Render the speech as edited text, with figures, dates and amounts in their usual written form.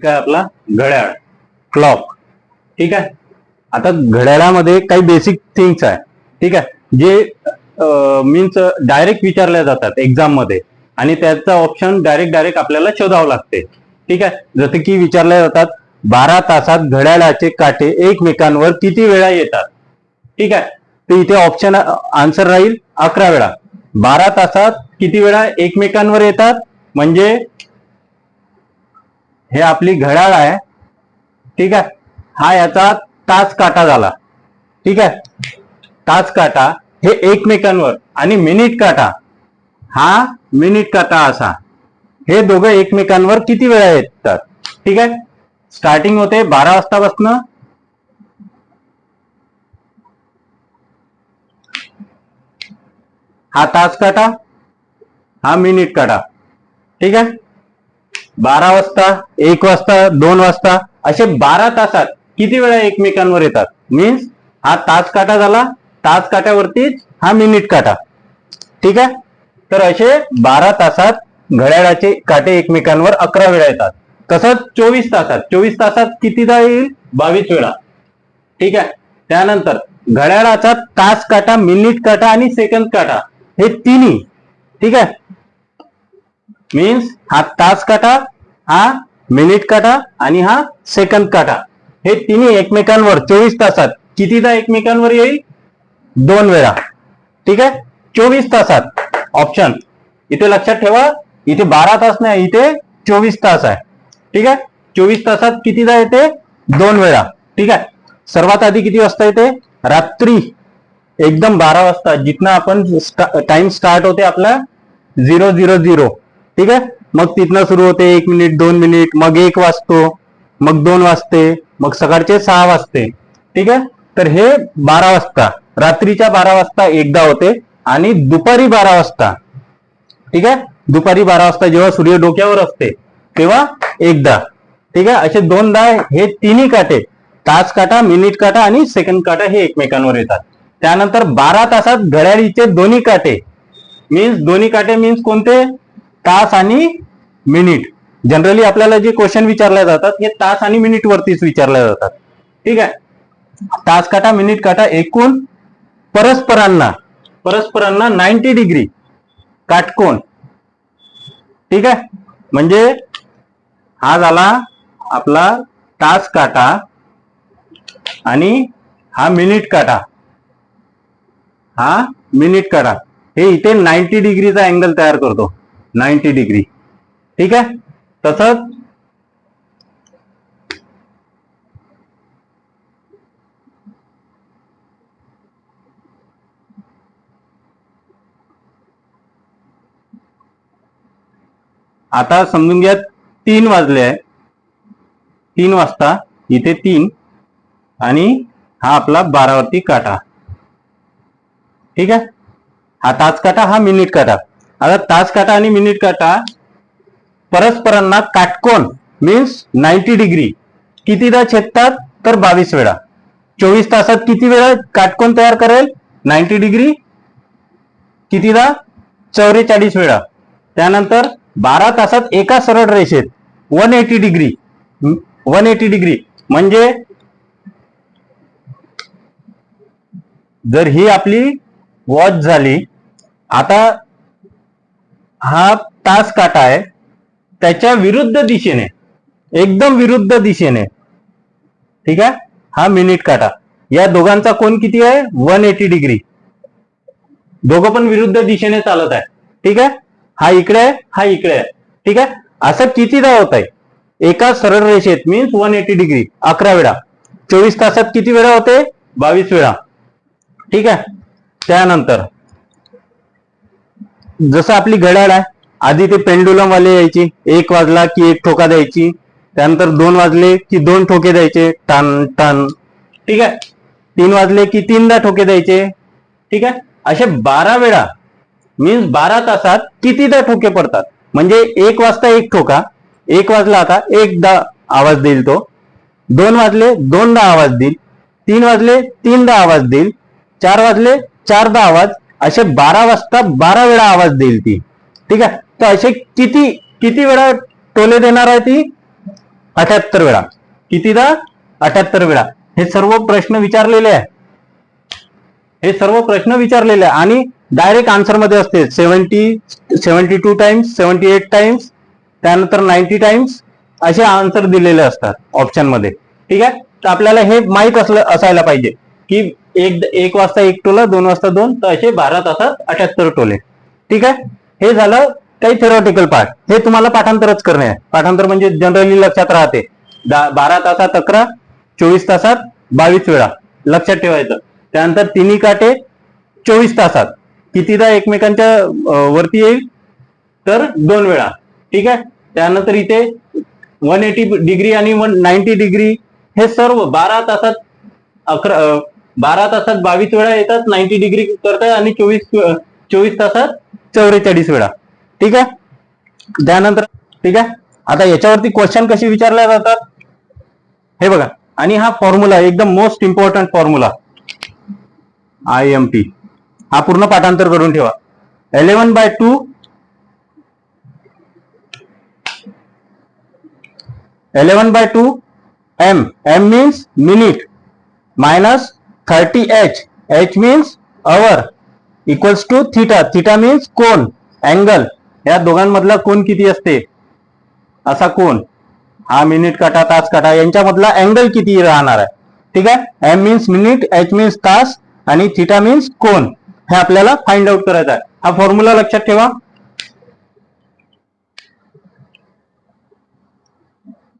काय आपला घड्याळ, क्लॉक. ठीक आहे. आता घड्याळामध्ये काही बेसिक थिंग्स आहे. ठीक आहे, जे मीन्स डायरेक्ट विचारल्या जातात एक्झाम मध्ये आणि त्याचा ऑप्शन डायरेक्ट आपल्याला शोधावं लागते. ठीक आहे, जसे की विचारल्या जातात 12 तासात घड्याळाचे काटे एकमेकांवर किती वेळा येतात. ठीक आहे, तर इथे ऑप्शन आन्सर राहील 11 वेळा. 12 तासात किती वेळा एकमेकांवर येतात म्हणजे हे आपली घड्याळ आहे. ठीक आहे, हा याचा तास काटा झाला. ठीक आहे, तास काटा हे एकमेकांवर आणि मिनिट काटा हा मिनिट काटा असा हे दोघं एकमेकांवर किती वेळा येतात. ठीक आहे, स्टार्टिंग होते 12 वाजतापासून. हा तास काटा, हा मिनिट काटा. ठीक आहे, 12 वाजता, 1 वाजता, 2 वाजता असे 12 तासात किती वेळा एकमेकांवर येतात. मीन्स हा तास काटा झाला, तास काट्यावरतीच हा मिनिट काटा. ठीक आहे, तर असे 12 तासात घड्याळाचे काटे एकमेकांवर 11 वेळा येतात. तसंच 24 तासात कितीदा येईल 22 वेळा. ठीक आहे, त्यानंतर घड्याळाचा तास काटा, मिनिट काटा आणि सेकंद काटा हे तिन्ही. ठीक आहे, मीन्स हा तास काटा, हा मिनिट काटा आणि हा सेकंद काटा हे तिन्ही एकमेकांवर 24 तासात कितीदा एकमेकांवर येईल 2 वेळा. ठीक आहे, 24 तासात ऑप्शन इथे लक्षात ठेवा, इथे 12 तास नाही, इथे 24 तास आहे. ठीक आहे, 24 तासात कितीदा येते 2 वेळा. ठीक आहे, सर्वात आधी किती वाजता येते रात्री एकदम 12 वाजता, जिथनं आपण टाइम स्टार्ट होते आपला 000. ठीक आहे, मग तिथनं सुरू होते 1 मिनिट, 2 मिनिट, मग 1 वाजतो, मग 2 वाजते, मग सकाळचे 6 वाजते. ठीक आहे, तर हे 12 वाजता, रात्रीच्या 12 वाजता एकदा होते आणि दुपारी 12 वाजता. ठीक आहे, दुपारी 12 वाजता जेव्हा सूर्य डोक्यावर असते तेव्हा एकदा. ठीक आहे, असे दोनदा हे तिन्ही काटे तास काटा, मिनिट काटा आणि सेकंड काटा हे एकमेकांवर येतात. त्यानंतर 12 तासात घड्याळीचे दोन्ही काटे मीन्स दोन्ही काटे मीन्स कोणते, तास आणि मिनिट. जनरली आपल्याला जे क्वेश्चन विचारले जातात हे तास आणि मिनिट वरतीच विचारले जातात. ठीक आहे, तास काटा, मिनिट काटा एकूण परस्परांना 90 डिग्री काटकोन. ठीक आहे, म्हणजे हा झाला आपला तास काटा आणि हा मिनिट काटा, हा मिनिट काटा हे इथे 90 डिग्रीचा अँगल तयार करतो, 90 डिग्री. ठीक आहे, तसंच आता समजून घ्या 3 वाजले आहे, 3 वाजता इथे 3 आणि हा आपला 12 वरती काटा. ठीक आहे, हा तास काटा, हा मिनिट काटा. आता तास काटा आणि मिनिट काटा परस्परांना काटकोन मीन्स 90 डिग्री कितीदा छेदतात तर 22 वेळा. 24 तासात किती वेळा काटकोन तयार करेल 90 डिग्री कितीदा 44 वेळा. त्यानंतर 12 तासात एका सरळ रेषेत 180 डिग्री म्हणजे जर ही आपली वॉच झाली, आता हा तास काटा आहे त्याच्या विरुद्ध दिशेने, एकदम विरुद्ध दिशेने. ठीक आहे, हा मिनिट काटा. या दोघांचा कोण किती आहे 180 डिग्री, दोघं पण विरुद्ध दिशेने चालत आहे. ठीक आहे, हा इकडे आहे, हा इकडे आहे. ठीक आहे, असं कितीदा होत आहे एका सरळ रेषेत मीन्स 180 डिग्री 11 वेळा. 24 तासात किती वेळा होते 22 वेळा. ठीक आहे, त्यानंतर जसं आपली घड्याळ आहे, आधी ते पेंडुलम वाले यायची, 1 वाजला की 1 ठोका द्यायची, त्यानंतर 2 वाजले की 2 ठोके द्यायचे टन टन. ठीक आहे, 3 वाजले की 3दा ठोके द्यायचे. ठीक आहे, असे 12 वेळा मीन्स 12 तासात कितीदा ठोके पडतात म्हणजे 1 वाजता 1 ठोका, 1 वाजला आता 1दा आवाज देईल तो, 2 वाजले 2दा आवाज देईल, 3 वाजले 3दा आवाज देईल, 4 वाजले 4दा आवाज, असे 12 वाजता 12 वेळा आवाज देईल ती. ठीक आहे, तर असे किती वेळा टोले देणार आहे ती 78 वेळा. कितीदा? 78 वेळा. हे सर्व प्रश्न विचारलेले आहे. हे सर्व प्रश्न विचारलेले आहे आणि डायरेक्ट आन्सर मध्ये असते. 72 टाइम्स, 78 टाइम्स, त्यानंतर 90 टाइम्स असे आन्सर दिलेले असतात ऑप्शन मध्ये. ठीक आहे. तर आपल्याला हे माहित असायला पाहिजे की एक वाजता 1 टोला, 2 वाजता 2, तर असे 12 तासात 78 टोले. ठीक आहे. हे झालं काही थेरॉटिकल पार्ट. हे तुम्हाला पाठांतरच करणे आहे. पाठांतर म्हणजे जनरली लक्षात राहते. 12 तासात 11, 24 तासात 22 वेळा लक्षात ठेवायचं. त्यानंतर तिन्ही काटे 24 तासात कितीदा एकमेकांच्या वरती येईल? तर 2 वेळा. ठीक आहे. त्यानंतर इथे 180 डिग्री आणि 90 डिग्री हे सर्व 12 तासात 22 वेळा येतात, 90 डिग्री करतात आणि 24 तासात 44 वेळा. ठीक आहे. त्यानंतर ठीक आहे. आता याच्यावरती क्वेश्चन कसे विचारले जातात हे बघा. आणि हा फॉर्म्युला एकदम मोस्ट इम्पॉर्टंट फॉर्म्युला IMP. हा पूर्ण पाठांतर करून ठेवा. 11/2 m. m means minute minus 30h. h means hour equals to theta. theta means cone, angle. या दोघांमधला कोन किती असते? असा कोन. हा मिनिट काटा, तास काटा यांच्यामधला अँगल किती राहणार आहे? ठीक आहे. m means minute, h means तास आणि theta means कोन. हे आपल्याला फाइंड आउट करायचं आहे. हा फॉर्म्युला लक्षात ठेवा.